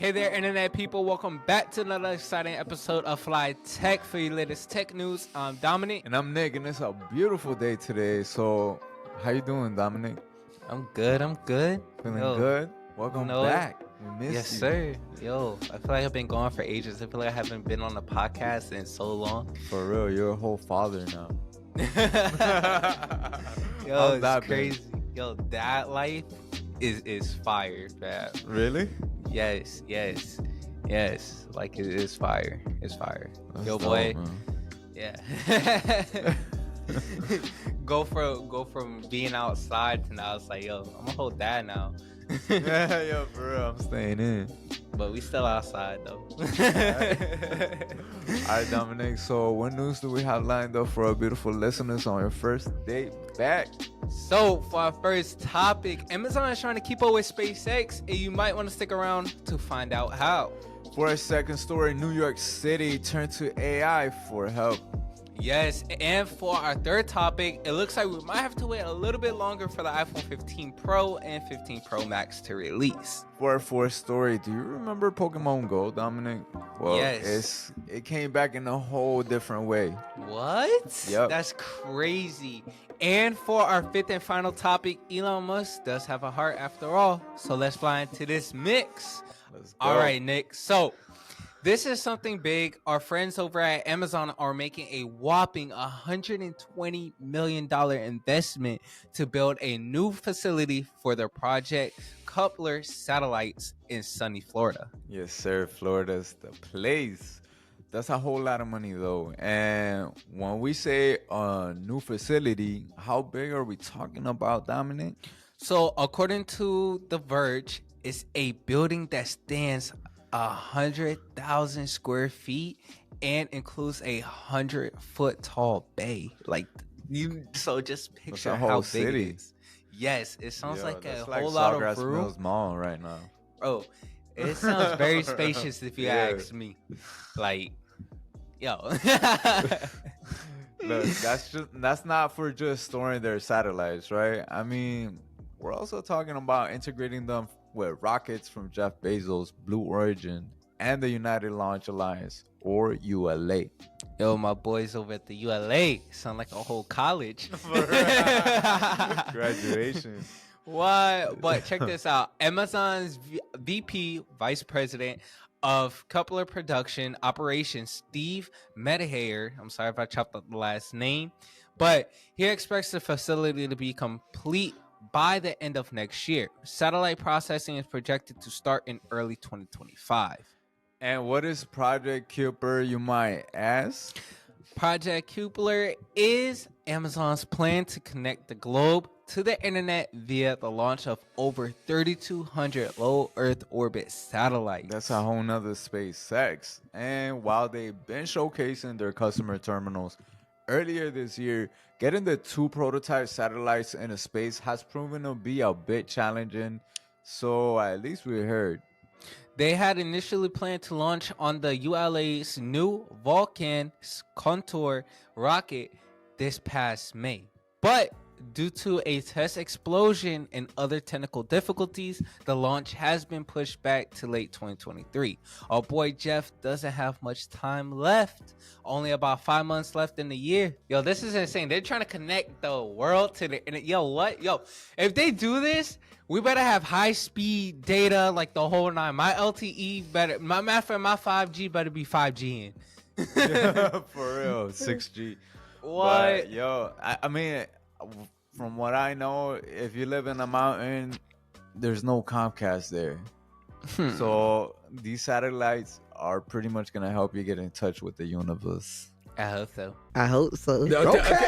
Hey there, internet people. Welcome back to another exciting episode of Fly Tech for your latest tech news. I'm Dominic. And I'm Nick, and it's a beautiful day today. So, how you doing, Dominic? I'm good. Feeling good? Welcome back. We missed yes, you. sir. Yo, I feel like I've been gone for ages. I feel like I haven't been on the podcast in so long. For real, you're a whole father now. Yo, How's it's that crazy. Yo, that life is fire, man. Really? Yes. Like it is fire. It's fire. That's Yo, dope, boy. man. Yeah. go from being outside to now it's like, yo, I'm a whole dad now. Yeah, yo, for real, I'm staying in. But we still outside though. All right, Dominic. So, what news do we have lined up for our beautiful listeners on your first date back? So for our first topic, Amazon is trying to keep up with SpaceX, and you might want to stick around to find out how. For our second story, New York City turned to AI for help. Yes, and for our third topic, it looks like we might have to wait a little bit longer for the iPhone 15 Pro and 15 Pro Max to release. For our fourth story, do you remember Pokemon Go, Dominic? Well, yes. It came back in a whole different way. What? Yep. That's crazy. And for our fifth and final topic, Elon Musk does have a heart after all. So let's fly into this mix. Let's go. All right, Nick. So this is something big. Our friends over at Amazon are making a whopping $120 million investment to build a new facility for their Project Coupler satellites in sunny Florida. Yes, sir. Florida's the place. That's a whole lot of money, though. And when we say a new facility, how big are we talking about, Dominic? So according to The Verge, it's a building that stands 100,000 square feet and includes a 100-foot tall bay. Like you, so just picture how big city. it is. Yes, it sounds like a like whole lot of Sawgrass room. Mills Mall right now. Bro, it sounds very spacious if you ask me. Like, yo. Look, that's not for just storing their satellites, right? I mean, we're also talking about integrating them with rockets from Jeff Bezos, Blue Origin, and the United Launch Alliance, or ULA. Yo, my boys over at the ULA sound like a whole college. Graduation. What? But check this out. Amazon's VP, Vice President of Coupler Production Operations, Steve Medehayer, I'm sorry if I chopped up the last name, but he expects the facility to be complete by the end of next year. Satellite processing is projected to start in early 2025. And what is Project Kuiper, you might ask? Project Kuiper is Amazon's plan to connect the globe to the internet via the launch of over 3,200 low Earth orbit satellites. That's a whole nother SpaceX. And while they've been showcasing their customer terminals earlier this year, getting the two prototype satellites into space has proven to be a bit challenging. So at least we heard. They had initially planned to launch on the ULA's new Vulcan Contour rocket this past May. But due to a test explosion and other technical difficulties, the launch has been pushed back to late 2023. Our boy Jeff doesn't have much time left. Only about 5 months left in the year. Yo, this is insane. They're trying to connect the world to the internet. Yo, what? Yo, if they do this, we better have high-speed data like the whole nine. My LTE better, my 5G better be 5G in. For real, 6G. What? But, yo, I mean, from what I know, if you live in a mountain, there's no Comcast there. So these satellites are pretty much going to help you get in touch with the universe. I hope so. Okay.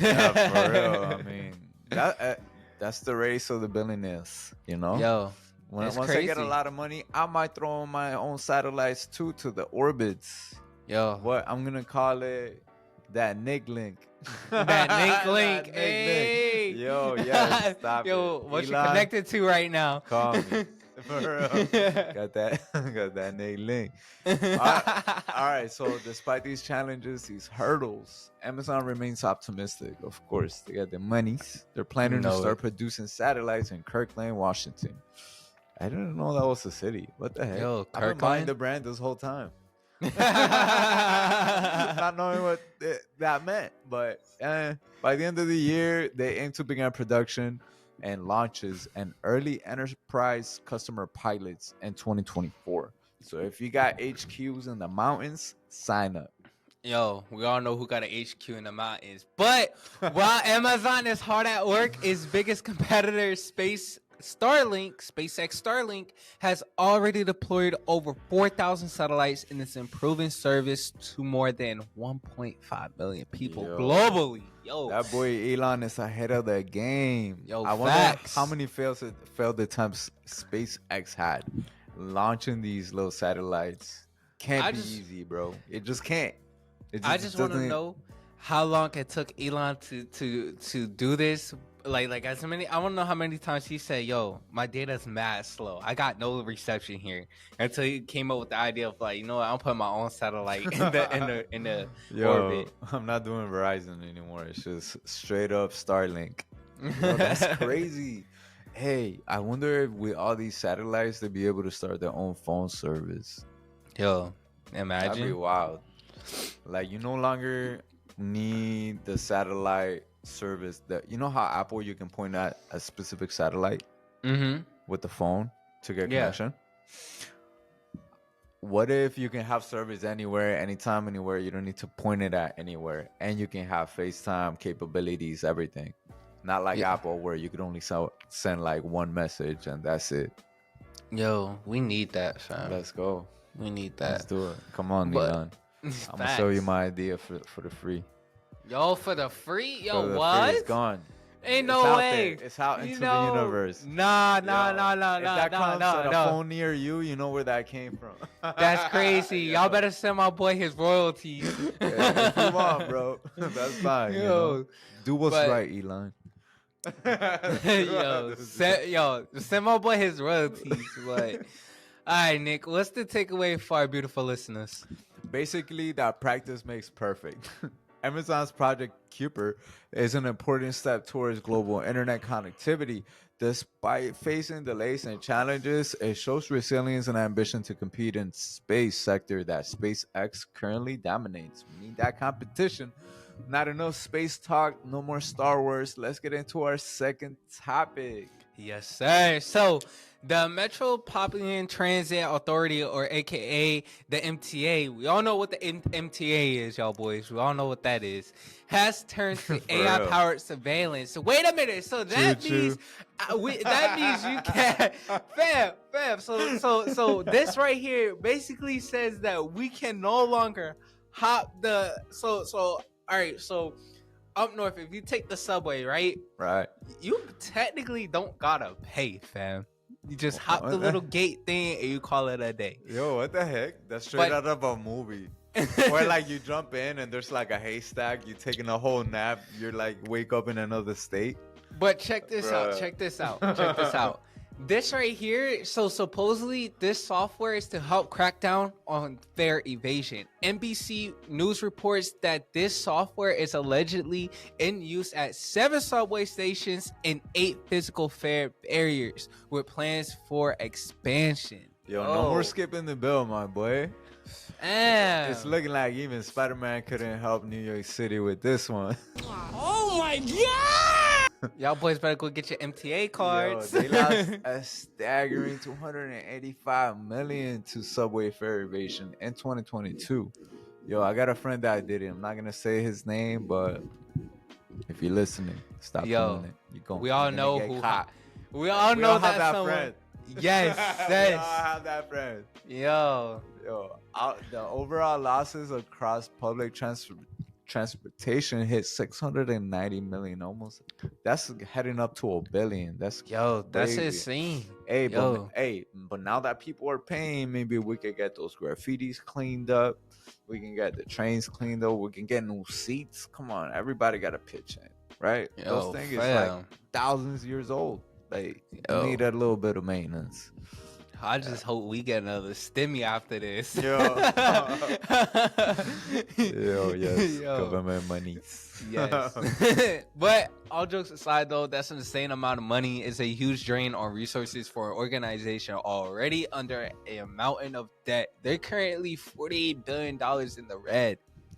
Yeah, for real. I mean, that's the race of the billionaires, you know? Yo, Once crazy. I get a lot of money, I might throw in my own satellites too to the orbits. Yo. What I'm going to call it, that Nick link. That Nick link. That Nick Hey. link. Yo, yes, stop Yo, it. what you Elon, connected to right now? call me. For real. got that Nick link. All right, so despite these challenges, these hurdles, Amazon remains optimistic. Of course, they got the monies. They're planning to start producing satellites in Kirkland, Washington. I didn't know that was a city. What the heck? Yo, I've been buying Kirkland. the brand this whole time. Not knowing what that meant. But by the end of the year, they aim to begin production and launches and early enterprise customer pilots in 2024. So if you got HQs in the mountains, sign up. Yo, we all know who got an HQ in the mountains. But while Amazon is hard at work, its biggest competitor, SpaceX Starlink, has already deployed over 4,000 satellites in its improving service to more than 1.5 million people globally. Yo, that boy Elon is ahead of the game. Yo, I wonder facts. how many failed attempts SpaceX had launching these little satellites. Can't be easy, bro. It just can't. I just want to know how long it took Elon to do this. Like as many, I want to know how many times he said, "Yo, my data's mad slow. I got no reception here." Until he came up with the idea of like, you know what, I'm putting my own satellite in the orbit. I'm not doing Verizon anymore. It's just straight up Starlink. Yo, that's crazy. Hey, I wonder if with all these satellites they'd be able to start their own phone service. Yo, imagine. That'd be wild. Like you no longer need the satellite service that you know how Apple you can point at a specific satellite with the phone to get connection. What if you can have service anywhere, anytime, anywhere? You don't need to point it at anywhere, and you can have FaceTime capabilities, everything. Not like Apple where you could only send like one message and that's it. Yo, we need that, fam. Let's go. We need that. Let's do it. Come on, Elon. I'm gonna show you my idea for the free. Yo, for the free? Yo, for the what? Free, it's gone. Ain't no way. It's out into the universe. Nah. If that comes at a phone near you, you know where that came from. That's crazy. Y'all better send my boy his royalties. Yeah, if you want, bro. That's fine. Yo, you know? Do what's right, Elon. Send my boy his royalties. But all right, Nick, what's the takeaway for our beautiful listeners? Basically, that practice makes perfect. Amazon's Project Kuiper is an important step towards global internet connectivity. Despite facing delays and challenges, it shows resilience and ambition to compete in space sector that SpaceX currently dominates. We need that competition. Not enough space talk, no more Star Wars. Let's get into our second topic. Yes, sir. So, the Metropolitan Transit Authority, or AKA the MTA, we all know what the MTA is, y'all boys. We all know what that is. Has turned to AI-powered surveillance. So wait a minute. So that means that means you can't, fam. So this right here basically says that we can no longer hop the all right. So up north, if you take the subway, right, you technically don't gotta pay, fam. You just hop the little gate thing and you call it a day. Yo, what the heck? That's straight out of a movie. Where like you jump in and there's like a haystack, you taking a whole nap, you're like wake up in another state. But check this out. This right here, so supposedly this software is to help crack down on fare evasion. NBC News reports that this software is allegedly in use at 7 subway stations and 8 physical fare barriers with plans for expansion. Yo, no more skipping the bill, my boy. It's looking like even Spider-Man couldn't help New York City with this one. Oh my god! Y'all boys better go get your MTA cards. Yo, they lost a staggering $285 million to subway fare evasion in 2022. Yo, I got a friend that did it. I'm not gonna say his name, but if you're listening, stop doing it. We all know who. We all know that friend. Yes, we all have that friend. Yo, the overall losses across public transportation hit 690 million almost. That's heading up to $1 billion. That's insane. But now that people are paying, maybe we could get those graffitis cleaned up. We can get the trains cleaned up. We can get new seats. Come on, everybody got to pitch in, right? Those things is like thousands of years old. Like, need a little bit of maintenance. I just hope we get another stimmy after this. Yo. Yo, yes, Yo. government monies. Yes. But all jokes aside, though, that's an insane amount of money. It's a huge drain on resources for an organization already under a mountain of debt. They're currently $48 billion in the red.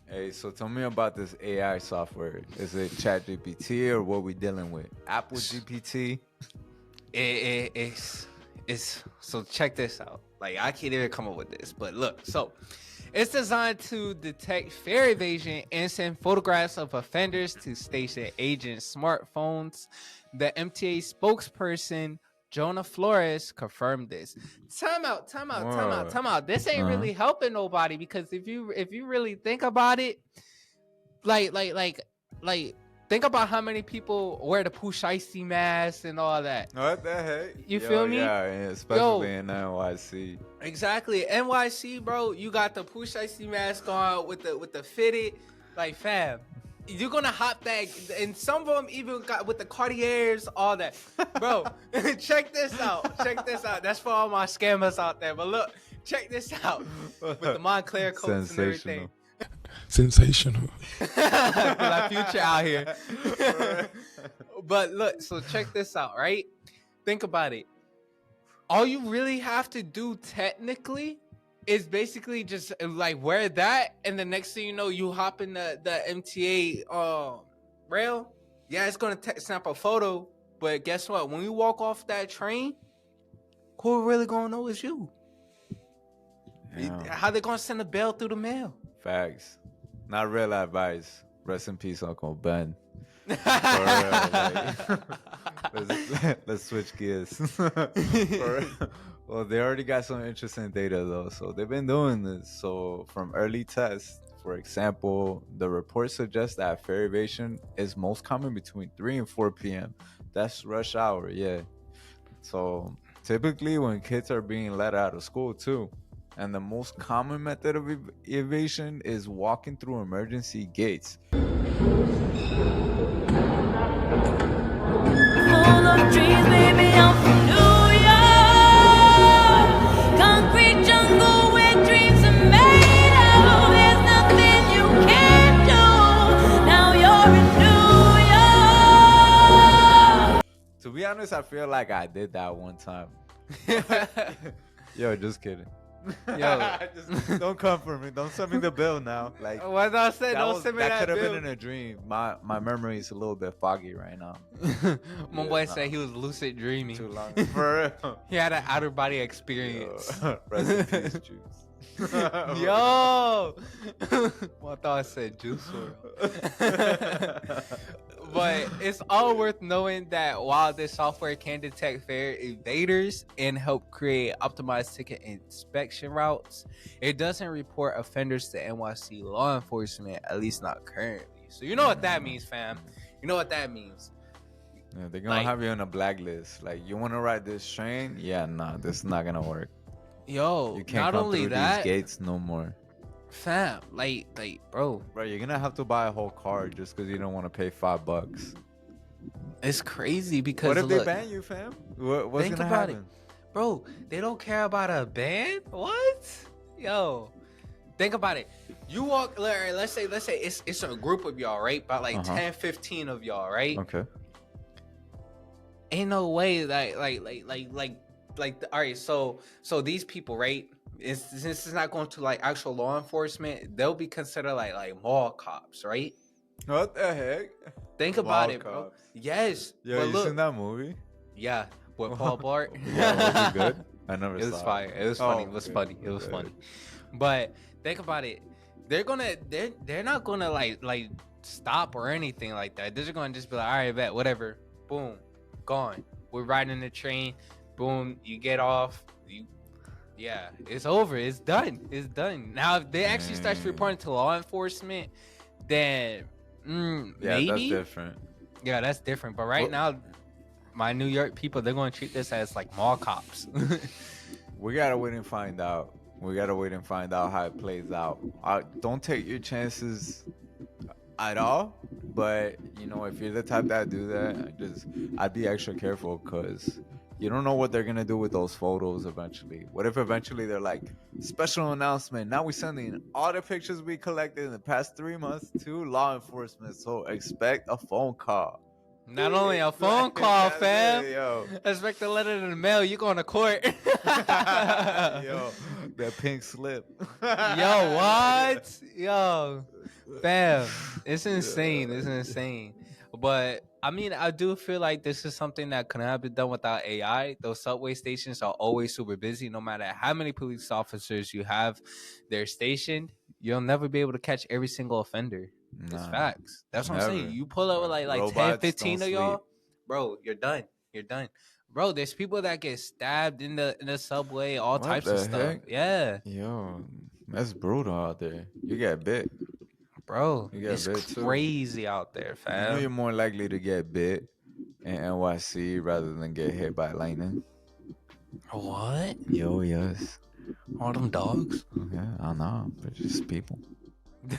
Hey, so tell me about this AI software. Is it ChatGPT or what we dealing with? Apple GPT? It's so check this out. Like, I can't even come up with this, but look, so it's designed to detect fare evasion and send photographs of offenders to station agents' smartphones. The MTA spokesperson Jonah Flores confirmed this. Time out. This ain't really helping nobody, because if you really think about it, like think about how many people wear the push icy mask and all that. What the heck? You feel me? Yeah, especially in NYC. Exactly. NYC, bro, you got the push icy mask on with the fitted, like, fam. You're gonna hop that, and some of them even got with the Cartiers, all that. Bro, check this out. That's for all my scammers out there. But look, check this out. With the Montclair coats and everything. Sensational. Like Future out here. But look, so check this out, right? Think about it. All you really have to do technically is basically just like wear that, and the next thing you know, you hop in the MTA rail. Yeah, it's gonna snap a photo, but guess what? When you walk off that train, who really gonna know it's you? Yeah. How they gonna send a bill through the mail? Facts. Not real advice. Rest in peace, Uncle Ben. For real, like, let's switch gears. Well, they already got some interesting data though, so they've been doing this. So from early tests, for example, the report suggests that fare evasion is most common between 3 and 4 p.m. That's rush hour, yeah. So typically when kids are being let out of school too. And the most common method of evasion is walking through emergency gates. Full of dreams, baby, I'm from New York. Concrete jungle where dreams are made of. There's nothing you can't do. Now you're in New York. To be honest, I feel like I did that one time. Yo, just kidding. Yo. Just don't come for me. Don't send me the bill now. Like, What I said, don't send me that could have bill. been in a dream. My memory is a little bit foggy right now. My boy said he was lucid dreaming. Too long. For real. He had an outer body experience. Yo. Rest in peace, Juice. Yo, well, I thought I said juice WRLD. But it's all worth knowing that while this software can detect fare evaders and help create optimized ticket inspection routes, it doesn't report offenders to NYC law enforcement, at least not currently. So you know what that means, fam. You know what that means. Yeah, they're gonna have you on a blacklist. Like, you want to ride this train? Yeah, nah, this is not gonna work. Yo, You can't not come only through that, these gates no more. fam, like, bro, You're gonna have to buy a whole car just because you don't want to pay $5. it's crazy because What if look, they ban you, fam? What's think gonna about happen? bro, they don't care about a ban. What? Yo, think about it. You walk, let's say it's a group of y'all, right? About like 10, 15 of y'all, right? Okay. Ain't no way all right, so these people, right? Since it's not going to like actual law enforcement, they'll be considered like mall cops, right? What the heck? Think about Mall it, bro. cops. Yes. Yo, but you look, seen that movie? yeah, with Paul Blart. Yeah, was it good? I never It saw was fire. It was funny. It was okay. funny. It was Okay. funny. But think about it. They're not gonna like stop or anything like that. They're just gonna just be like, all right, bet, whatever. Boom, gone. We're riding the train. Boom, you get off. Yeah, it's over. It's done. It's done. Now, if they actually start reporting to law enforcement, then Yeah, maybe. that's different. Yeah, that's different. But right now, my New York people, they're gonna treat this as like mall cops. We gotta wait and find out. We gotta wait and find out how it plays out. Don't take your chances at all. But if you're the type that do that, I'd be extra careful, because You don't know what they're gonna do with those photos eventually. What if eventually they're like, special announcement? Now we're sending all the pictures we collected in the past 3 months to law enforcement. So expect a phone call. Not only a phone call, That's fam. it, yo. Expect a letter in the mail. You going to court? Yo, that pink slip. Yo, what? Yo, fam, it's insane. It's insane. But I mean, I do feel like this is something that cannot be done without AI. Those subway stations are always super busy. No matter how many police officers you have, they're stationed. You'll never be able to catch every single offender. It's Nah, facts. That's what I'm saying. never. You pull up with like 10, Robots 15 don't of y'all, sleep. bro, you're done. You're done. Bro, there's people that get stabbed in the subway, all What types the of stuff. heck? Yeah. Yo, that's brutal out there. You get bit. Bro, You get it's bit too. crazy out there, You know you're fam. more likely to get bit in NYC rather than get hit by lightning. What? Yo, yes. All them dogs? Yeah, I know, but just people.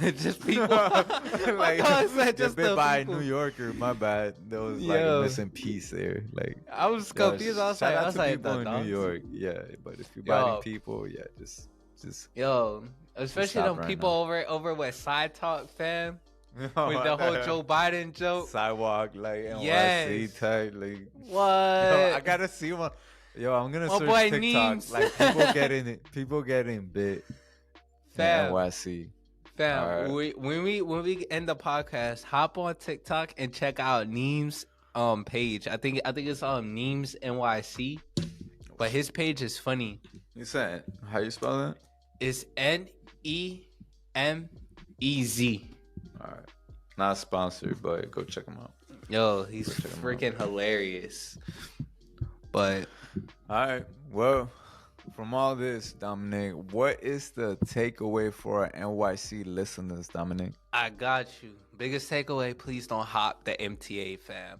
Just people. Like, How is that get just bit the by people? a New Yorker. My bad. There was like a Yo. missing piece there. Like, I was yo, confused. I was shout like, out to people the in dogs? New York. Yeah, but if you're Yo. biting people, yeah, just Yo, especially stop them right people now. over with side talk, fam. With With the whole Joe Biden joke. sidewalk, like NYC Yes. type, like. What? Yo, I gotta see one. Yo, I'm gonna My search boy TikTok. Neems. Like people getting bit in Fam. NYC. Fam, Alright. when we end the podcast, hop on TikTok and check out Neem's page. I think it's Neem's NYC, but his page is funny. You saying how you spell that? It's NEMEZ. All right, not sponsored, but go check them out. Yo, he's Go check him freaking hilarious. But All right, well, from all this, Dominic, what is the takeaway for our NYC listeners, Dominic? I got you. Biggest takeaway: please don't hop the MTA, fam.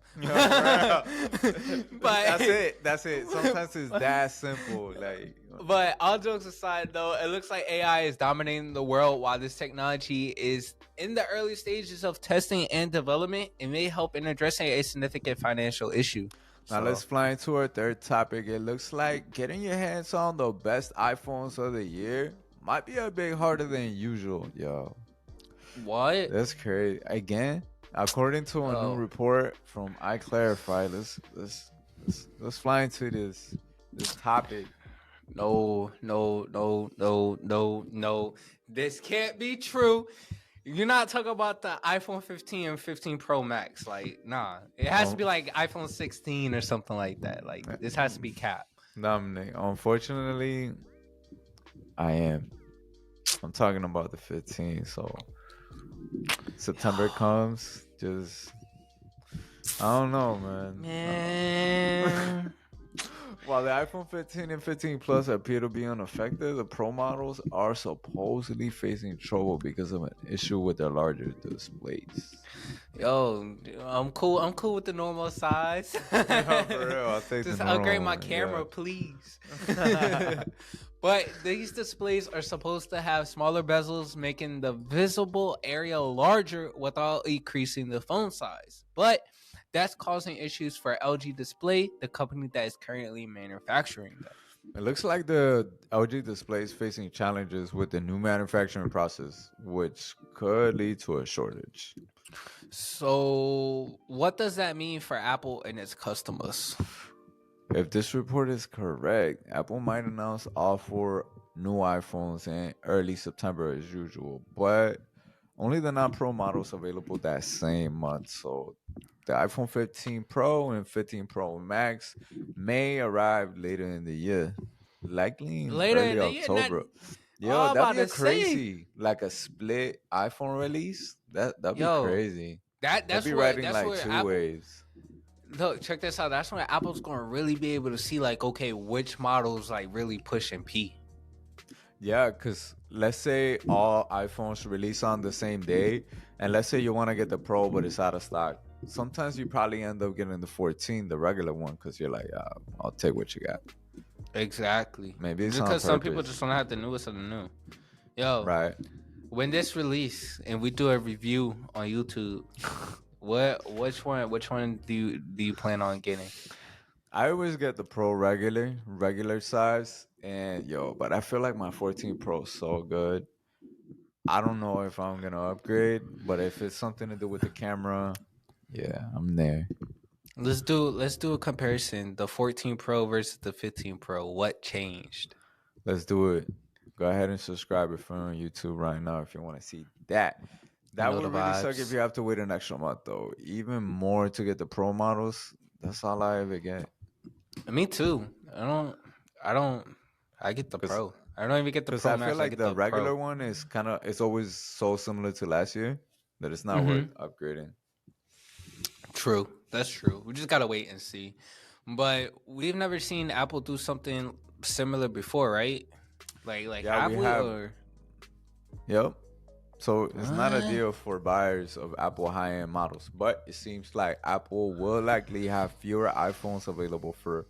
But That's it. Sometimes it's that simple. Like, But all jokes aside, though, it looks like AI is dominating the world while this technology is in the early stages of testing and development. It may help in addressing a significant financial issue. now So, let's fly into our third topic. It looks like getting your hands on the best iPhones of the year might be a bit harder than usual, yo. what? That's crazy. Again, according to a Oh. new report from iClarify, let's fly into this topic. No. This can't be true. You're not talking about the iPhone 15 and 15 Pro Max. Like, nah. It has to be like iPhone 16 or something like that. Like, this has to be capped. Dominic, unfortunately, I am. I'm talking about the 15. So September comes, just I don't know, man. Man. While the iPhone 15 and 15 Plus appear to be unaffected, the Pro models are supposedly facing trouble because of an issue with their larger displays. Yo, I'm cool. I'm cool with the normal size. For real, I'll take the Just normal upgrade my one, camera, yeah. please. But these displays are supposed to have smaller bezels, making the visible area larger without increasing the phone size. But that's causing issues for LG Display, the company that is currently manufacturing them. It looks like the LG display is facing challenges with the new manufacturing process, which could lead to a shortage. So, what does that mean for Apple and its customers? If this report is correct, Apple might announce all 4 new iPhones in early September as usual, but only the non-Pro models available that same month. So the iPhone 15 Pro and 15 Pro Max may arrive later in the year, likely in Later early in the year, not- October. I'm Yo, about that'd be to say. crazy. Like a split iPhone release. That'd be Yo, crazy. That's That'd be what, riding that's like where 2 Apple, waves. Look, check this out. That's when Apple's going to really be able to see, like, okay, which models like really pushing P. Yeah, because let's say all iPhones release on the same day, and let's say you want to get the Pro, but it's out of stock. Sometimes you probably end up getting the 14, the regular one, because you're like, I'll take what you got. Exactly. Maybe it's because on some people purpose. just want to have the newest of the new. Yo, Right. when this release and we do a review on YouTube, which one do you plan on getting? I always get the Pro regular size, and yo, but I feel like my 14 Pro is so good. I don't know if I'm gonna upgrade, but if it's something to do with the camera, yeah, I'm there. Let's do a comparison. The 14 Pro versus the 15 Pro. What changed? Let's do it. Go ahead and subscribe if you're on YouTube right now if you want to see that. You That know the would really suck if vibes. you have to wait an extra month though. Even more to get the Pro models. That's all I ever get. Me too. I don't I get the Cause, Pro. I don't even get the Cause Pro I feel Max. I like get the the regular Pro. one is it's always so similar to last year that it's not worth Mhm. upgrading. True. That's true. We just got to wait and see. But we've never seen Apple do something similar before, right? Like Yeah, we have we have. or Yep. So it's not a what? deal for buyers of Apple high-end models, but it seems like Apple will likely have fewer iPhones available for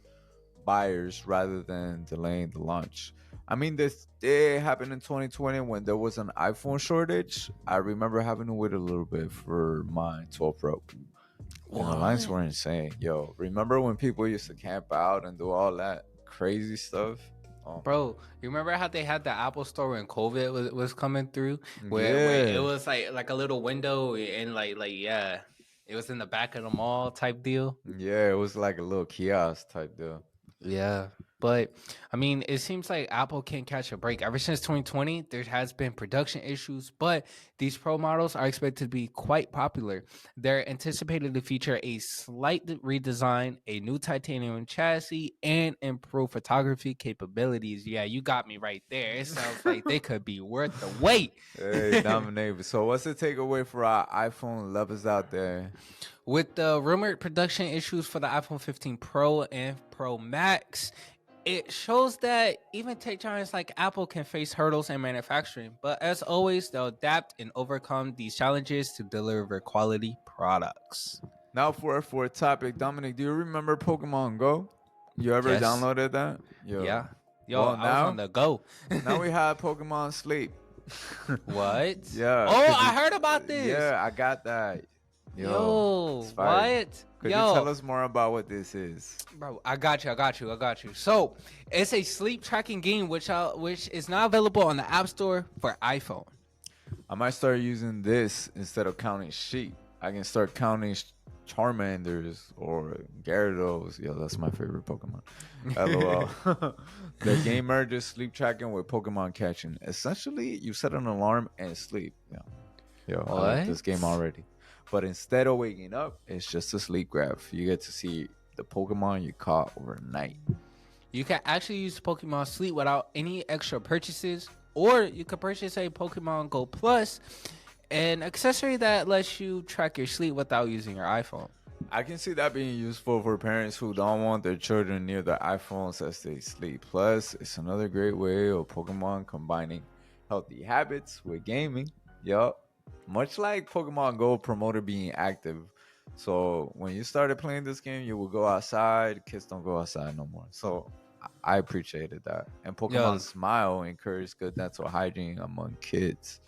buyers rather than delaying the launch. I mean, this did happen in 2020 when there was an iPhone shortage. I remember having to wait a little bit for my 12 Pro, and the lines What? were insane. Yo, remember when people used to camp out and do all that crazy stuff? Oh my, Bro, you remember how they had the Apple store when COVID was coming through, where it yeah, was like a little window and yeah, it was in the back of the mall type deal. yeah, it was like a little kiosk type deal. Yeah. But I mean, it seems like Apple can't catch a break. Ever since 2020, there has been production issues, but these Pro models are expected to be quite popular. They're anticipated to feature a slight redesign, a new titanium chassis, and improved photography capabilities. Yeah, you got me right there. It sounds like they could be worth the wait. Hey, Dominic. So, what's the takeaway for our iPhone lovers out there? With the rumored production issues for the iPhone 15 Pro and Pro Max, it shows that even tech giants like Apple can face hurdles in manufacturing. But as always, they'll adapt and overcome these challenges to deliver quality products. Now, for our fourth topic, Dominic, do you remember Pokemon Go? You ever Yes. downloaded that? Yo. Yeah. Yo, Well, I was on the go. now we have Pokemon Sleep. What? Yeah, Oh, could you? I heard about this. Yeah, I got that. Yo, it's Yo, fire. what? Could you tell Yo, us more about what this is? bro, I got you. So it's a sleep tracking game which is now available on the App Store for iPhone. I might start using this instead of counting sheep. I can start counting Charmanders or Gyarados. Yo, that's my favorite Pokemon. LOL. The game merges sleep tracking with Pokemon catching. Essentially, you set an alarm and sleep. Yo, I like this game What? already. But instead of waking up, it's just a sleep graph. You get to see the Pokemon you caught overnight. You can actually use Pokemon Sleep without any extra purchases, or you could purchase a Pokemon Go Plus, an accessory that lets you track your sleep without using your iPhone. I can see that being useful for parents who don't want their children near their iPhones as they sleep. Plus, it's another great way of Pokemon combining healthy habits with gaming. Yup. Much like Pokemon Go promoted being active. So when you started playing this game, you would go outside. Kids don't go outside no more. So I appreciated that. And Pokemon Yo, Smile encouraged good dental hygiene among kids.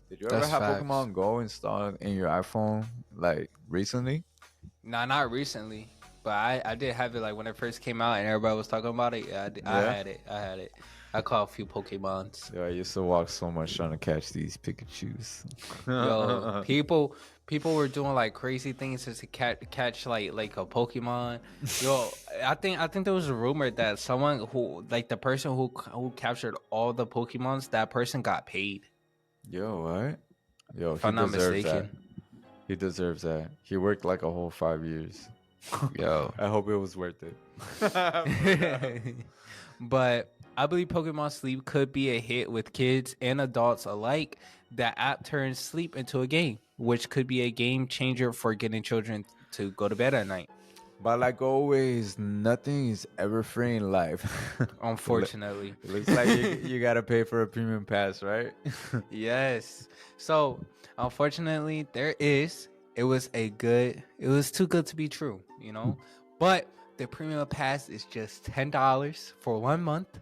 Did you ever that's have facts. Pokemon Go installed in your iPhone like recently? Nah, not recently, but I did have it like when it first came out and everybody was talking about it. Yeah, I Yeah. had it. I had it. I caught a few Pokemons. Yeah, I used to walk so much trying to catch these Pikachu's. Yo, people were doing like crazy things just to catch like a Pokemon. Yo, I think there was a rumor that someone who like the person who captured all the Pokemons, that person got paid. Yo, what? Yo, If he I'm not deserves that. mistaken. He deserves that. He worked like a whole 5 years. Yo. I hope it was worth it. But I believe Pokemon Sleep could be a hit with kids and adults alike. That app turns sleep into a game, which could be a game changer for getting children to go to bed at night. But like always, nothing is ever free in life. Unfortunately. It looks like you gotta pay for a premium pass, right? Yes. So, unfortunately, it was too good to be true, you know? But the premium pass is just $10 for 1 month.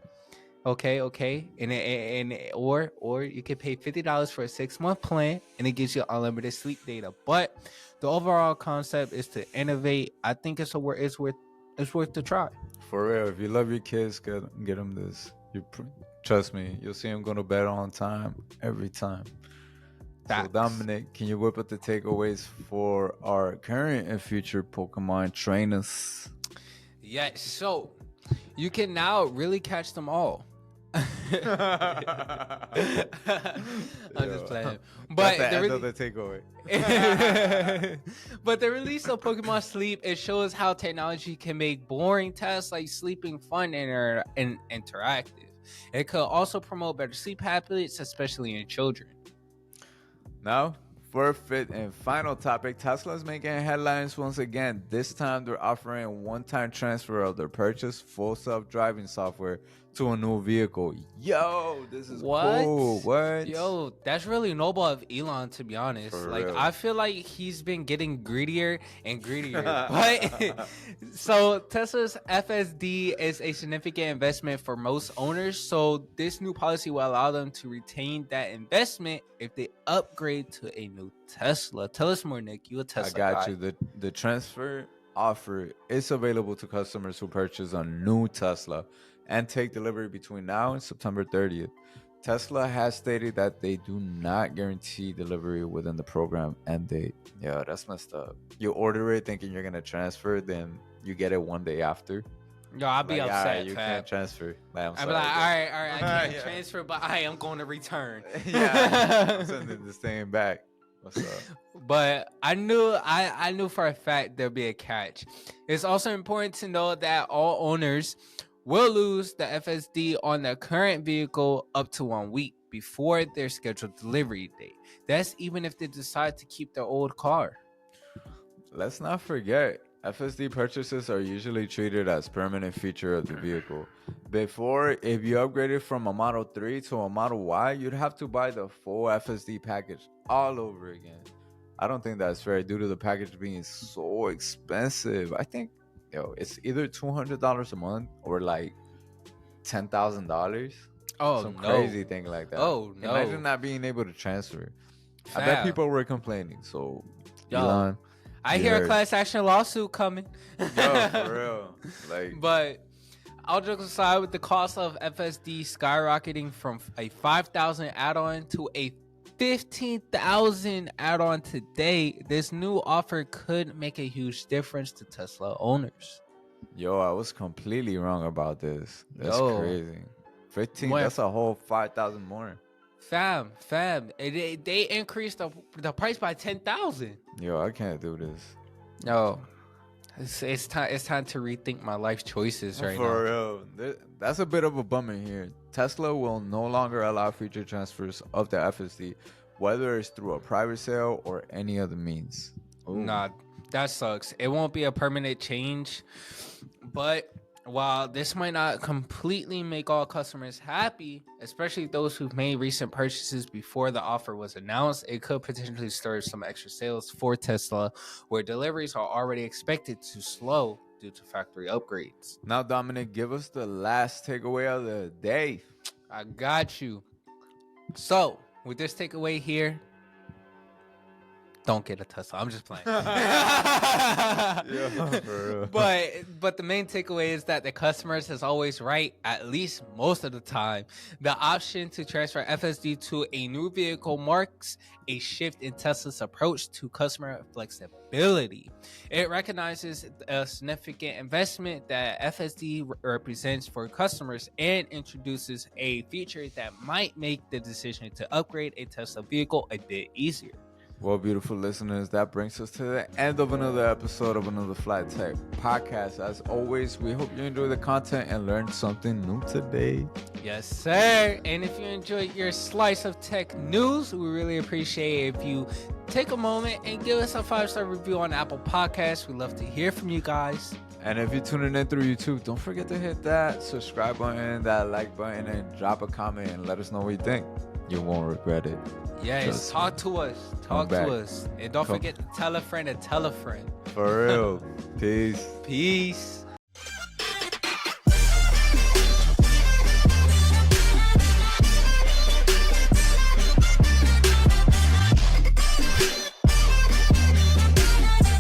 Okay. Or you can pay $50 for a 6-month plan and it gives you unlimited sleep data. But the overall concept is to innovate. I think it's worth it's worth the try. For real, if you love your kids, get them this. Trust me, you'll see them go to bed on time every time. So Facts. Dominic, can you whip up the takeaways for our current and future Pokemon trainers? Yes, so you can now really catch them all. I'm just playing. But That's the end of the takeaway. but the release of Pokemon Sleep, it shows how technology can make boring tasks like sleeping fun and interactive. It could also promote better sleep habits, especially in children. Now, for a fifth and final topic, Tesla's making headlines once again. This time, they're offering a one-time transfer of their purchase full self-driving software to a new vehicle. Yo, this is cool. What? Yo, that's really noble of Elon, to be honest. For like, real. I feel like he's been getting greedier and greedier. But so Tesla's FSD is a significant investment for most owners. So this new policy will allow them to retain that investment if they upgrade to a new Tesla. Tell us more, Nick. You a Tesla I got guy. you. The transfer offer is available to customers who purchase a new Tesla and take delivery between now and September 30th. Tesla has stated that they do not guarantee delivery within the program end date. Yeah, that's messed up. You order it thinking you're gonna transfer, then you get it one day after. Yo, I'll be Like, upset. alright, you fam. can't transfer. Like, I'm I'll sorry, be like, bro. all right, I can't Yeah. transfer, but I'm going to return. Yeah, I'm sending this thing back. What's up? But I knew for a fact there'll be a catch. It's also important to know that all owners will lose the FSD on their current vehicle up to 1 week before their scheduled delivery date. That's even if they decide to keep their old car. Let's not forget, FSD purchases are usually treated as permanent feature of the vehicle. Before, if you upgraded from a Model 3 to a Model Y, you'd have to buy the full FSD package all over again. I don't think that's fair due to the package being so expensive. I think, it's either $200 a month or like $10,000. Oh, Some no. crazy thing like that. Oh, no. Imagine not being able to transfer. I bet Fam. people were complaining. So, Yo, Elon, I you hear a heard. class action lawsuit coming. Yo, for real. Like, But all jokes aside, with the cost of FSD skyrocketing from a 5,000 add-on to a 15,000 add-on today, this new offer could make a huge difference to Tesla owners. yo, I was completely wrong about this. That's Yo. crazy. 15, When- that's a whole 5,000 more. Fam, they increased the price by 10,000. Yo, I can't do this. Yo, it's time to rethink my life choices right For now. real. That's a bit of a bummer here. Tesla will no longer allow future transfers of the FSD, whether it's through a private sale or any other means. Ooh. Nah, that sucks. It won't be a permanent change, but while this might not completely make all customers happy, especially those who've made recent purchases before the offer was announced, it could potentially stir some extra sales for Tesla, where deliveries are already expected to slow due to factory upgrades. Now, Dominic, give us the last takeaway of the day. I got you. So, with this takeaway here, don't get a Tesla. I'm just playing. Yo, for real. But the main takeaway is that the customers is always right, at least most of the time. The option to transfer FSD to a new vehicle marks a shift in Tesla's approach to customer flexibility. It recognizes a significant investment that FSD represents for customers and introduces a feature that might make the decision to upgrade a Tesla vehicle a bit easier. Well, beautiful listeners, that brings us to the end of another episode of another Flat Tech podcast. As always, we hope you enjoy the content and learned something new today. Yes, sir. And if you enjoyed your slice of tech news, we really appreciate if you take a moment and give us a 5-star review on Apple Podcasts. We love to hear from you guys. And if you're tuning in through YouTube, don't forget to hit that subscribe button, that like button, and drop a comment and let us know what you think. You won't regret it. Yes, Trust talk to us. Talk back. to us. And don't Come- forget to tell a friend to tell a friend. For real. Peace. Peace.